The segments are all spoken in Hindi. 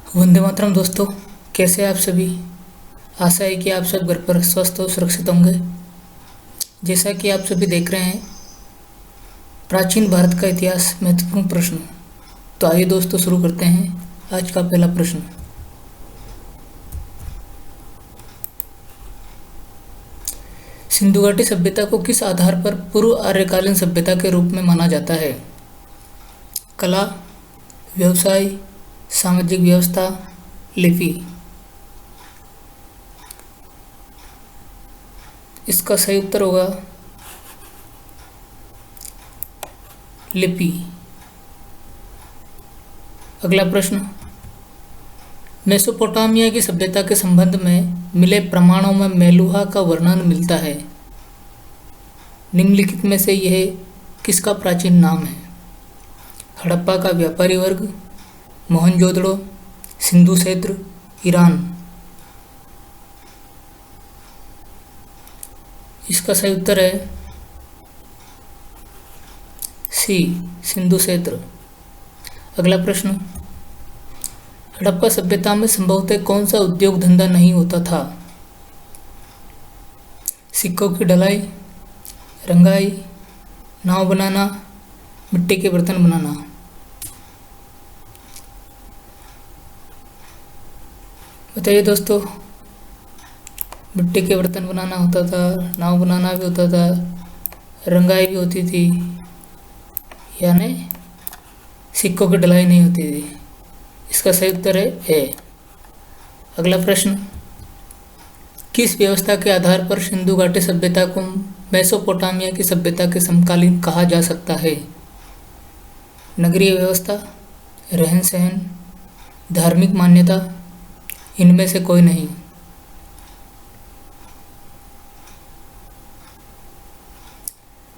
वंदे मातरम दोस्तों, कैसे हैं आप सभी। आशा है कि आप सब घर पर स्वस्थ और सुरक्षित होंगे। जैसा कि आप सभी देख रहे हैं, प्राचीन भारत का इतिहास महत्वपूर्ण प्रश्न। तो आइए दोस्तों शुरू करते हैं आज का पहला प्रश्न। सिंधु घाटी सभ्यता को किस आधार पर पूर्व आर्यकालीन सभ्यता के रूप में माना जाता है? कला, व्यवसाय, सामाजिक व्यवस्था, लिपि। इसका सही उत्तर होगा लिपि। अगला प्रश्न, मेसोपोटामिया की सभ्यता के संबंध में मिले प्रमाणों में मेलुहा का वर्णन मिलता है। निम्नलिखित में से यह किसका प्राचीन नाम है? हड़प्पा का व्यापारी वर्ग, मोहनजोदड़ो, सिंधु क्षेत्र, ईरान। इसका सही उत्तर है सी, सिंधु क्षेत्र। अगला प्रश्न, हड़प्पा सभ्यता में संभवतः कौन सा उद्योग धंधा नहीं होता था? सिक्कों की ढलाई, रंगाई, नाव बनाना, मिट्टी के बर्तन बनाना। बताइए दोस्तों, मिट्टी के बर्तन बनाना होता था, नाव बनाना भी होता था, रंगाई भी होती थी, यानी सिक्कों की ढलाई नहीं होती थी। इसका सही उत्तर है ए। अगला प्रश्न, किस व्यवस्था के आधार पर सिंधु घाटी सभ्यता को मेसोपोटामिया की सभ्यता के समकालीन कहा जा सकता है? नगरीय व्यवस्था, रहन सहन, धार्मिक मान्यता, इनमें से कोई नहीं।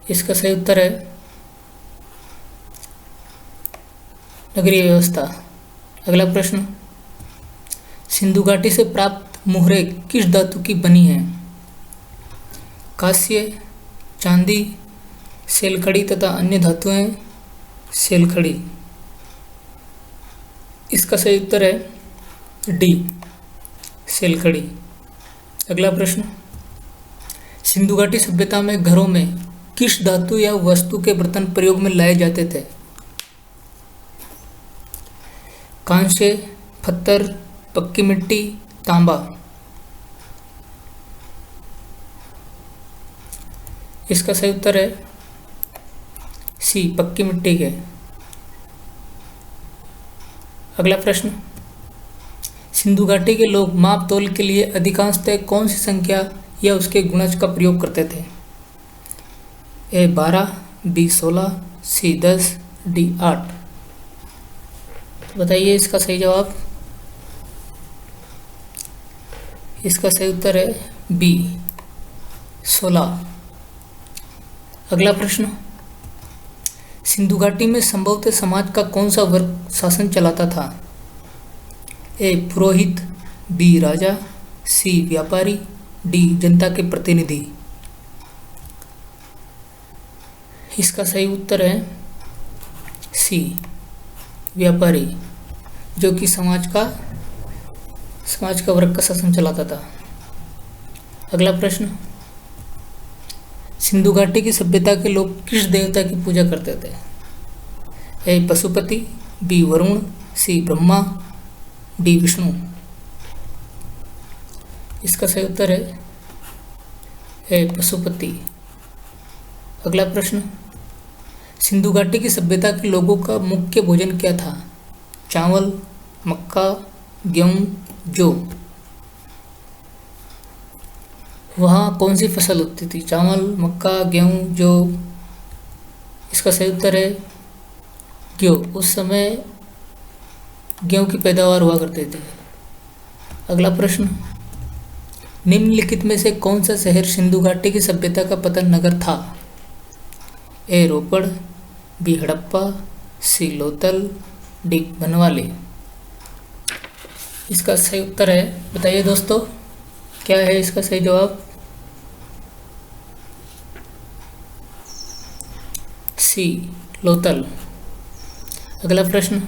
इसका सही उत्तर है नगरीय व्यवस्था। अगला प्रश्न, सिंधु घाटी से प्राप्त मुहरें किस धातु की बनी हैं? कांस्य, चांदी, सेलखड़ी तथा अन्य धातुएं, सेलखड़ी। इसका सही उत्तर है डी, सेलखड़ी। अगला प्रश्न, सिंधु घाटी सभ्यता में घरों में किस धातु या वस्तु के बर्तन प्रयोग में लाए जाते थे? कांस्य, पत्थर, पक्की मिट्टी, तांबा। इसका सही उत्तर है सी, पक्की मिट्टी के। अगला प्रश्न, सिंधु घाटी के लोग माप तोल के लिए अधिकांशतः कौन सी संख्या या उसके गुणज का प्रयोग करते थे? ए 12, बी 16, सी 10, डी 8। बताइए इसका सही जवाब। इसका सही उत्तर है बी, 16। अगला प्रश्न, सिंधु घाटी में संभवतः समाज का कौन सा वर्ग शासन चलाता था? ए पुरोहित, बी राजा, सी व्यापारी, डी जनता के प्रतिनिधि। इसका सही उत्तर है सी, व्यापारी, जो कि समाज का वर्ग का शासन चलाता था। अगला प्रश्न, सिंधु घाटी की सभ्यता के लोग किस देवता की पूजा करते थे? ए पशुपति, बी वरुण, सी ब्रह्मा, डी विष्णु। इसका सही उत्तर है ए पशुपति। अगला प्रश्न, सिंधु घाटी की सभ्यता के लोगों का मुख्य भोजन क्या था? चावल, मक्का, गेहूं, जौ। वहाँ कौन सी फसल उगती थी? चावल, मक्का, गेहूं, जौ। इसका सही उत्तर है गेहूं। उस समय गेहूं की पैदावार हुआ करते थे। अगला प्रश्न, निम्नलिखित में से कौन सा शहर सिंधु घाटी की सभ्यता का पतन नगर था? ए रोपड़, बी हड़प्पा, सी लोथल, डी बनवाली। इसका सही उत्तर है, बताइए दोस्तों क्या है इसका सही जवाब? सी लोथल। अगला प्रश्न,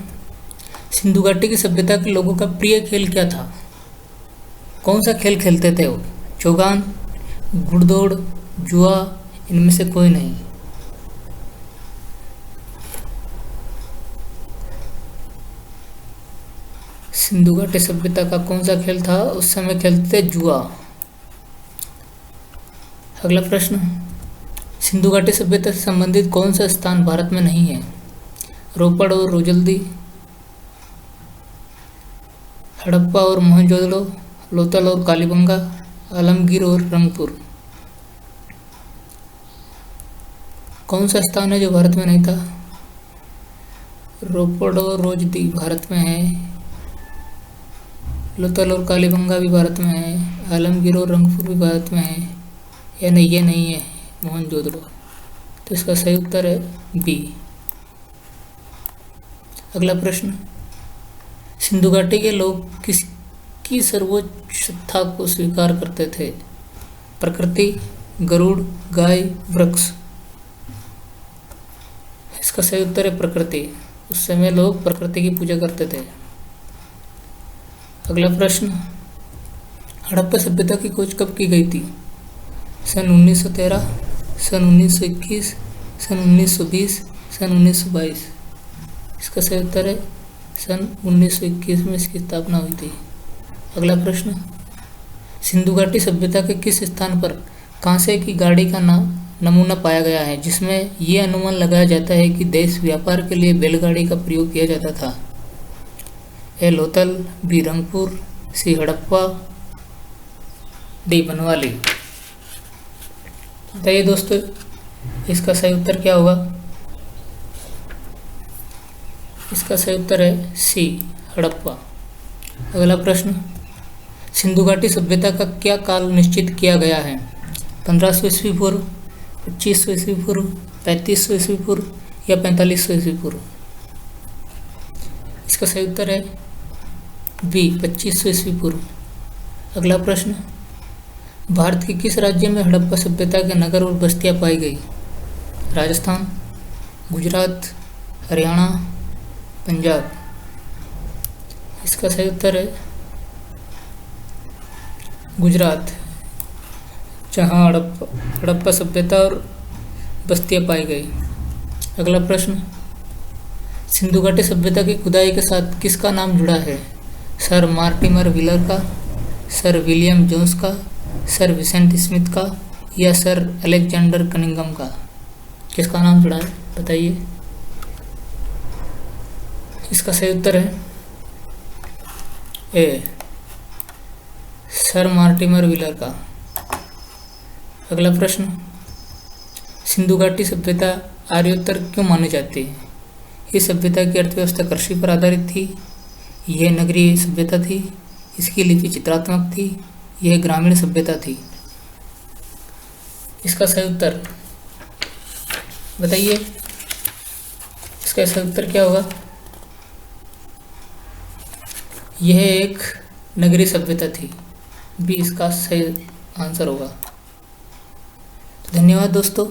सिंधु घाटी की सभ्यता के लोगों का प्रिय खेल क्या था? कौन सा खेल खेलते थे वो? चौगान, घुड़दौड़, जुआ, इनमें से कोई नहीं। सिंधु घाटी सभ्यता का कौन सा खेल था? उस समय खेलते थे जुआ। अगला प्रश्न, सिंधु घाटी सभ्यता से संबंधित कौन सा स्थान भारत में नहीं है? रोपड़ और रोजल्दी, हड़प्पा और मोहनजोदड़ो, लोथल और कालीबंगा, आलमगीर और रंगपुर। कौन सा स्थान है जो भारत में नहीं था? रोपड़ और रोजदी भारत में है, लोथल और कालीबंगा भी भारत में है, आलमगीर और रंगपुर भी भारत में है, या नहीं ये नहीं है मोहनजोदड़ो। तो इसका सही उत्तर है बी। अगला प्रश्न, सिंधु घाटी के लोग किसकी सर्वोच्च सत्ता को स्वीकार करते थे? प्रकृति, गरुड़, गाय, वृक्ष। इसका सही उत्तर है प्रकृति। उस समय लोग प्रकृति की पूजा करते थे। अगला प्रश्न, हड़प्पा सभ्यता की खोज कब की गई थी? सन 1913, सन 1921, सन 1920, सन 1922। इसका सही उत्तर है सन 1921 में इसकी स्थापना हुई थी। अगला प्रश्न, सिंधु घाटी सभ्यता के किस स्थान पर कांसे की गाड़ी का नमूना पाया गया है जिसमें ये अनुमान लगाया जाता है कि देश व्यापार के लिए बैलगाड़ी का प्रयोग किया जाता था? ए लोथल, बी रंगपुर, सी हड़प्पा, डी बनवाली। बताइए दोस्तों, इसका सही उत्तर क्या होगा? इसका सही उत्तर है सी हड़प्पा। अगला प्रश्न, सिंधु घाटी सभ्यता का क्या काल निश्चित किया गया है? 1500 ईस्वी पूर्व, 2500 ईस्वी पूर्व, 3500 ईस्वी पूर्व या 4500 ईस्वी पूर्व? इसका सही उत्तर है बी 2500 ईस्वी पूर्व। अगला प्रश्न, भारत के किस राज्य में हड़प्पा सभ्यता के नगर और बस्तियां पाई गई? राजस्थान, गुजरात, हरियाणा, पंजाब। इसका सही उत्तर है गुजरात, जहां हड़प्पा सभ्यता और बस्तियां पाई गई। अगला प्रश्न, सिंधु घाटी सभ्यता की खुदाई के साथ किसका नाम जुड़ा है? सर मार्टिमर व्हीलर का, सर विलियम जोन्स का, सर विसेंट स्मिथ का या सर अलेक्जेंडर कनिंघम का? किसका नाम जुड़ा है बताइए। इसका सही उत्तर है ए सर मार्टिमर व्हीलर का। अगला प्रश्न, सिंधु घाटी सभ्यता आर्योत्तर क्यों मानी जाती है? इस सभ्यता की अर्थव्यवस्था कृषि पर आधारित थी, यह नगरीय सभ्यता थी, इसकी लिपि चित्रात्मक थी, यह ग्रामीण सभ्यता थी। इसका सही उत्तर बताइए। इसका सही उत्तर क्या होगा? यह एक नगरीय सभ्यता थी। बी इसका सही आंसर होगा। धन्यवाद दोस्तों।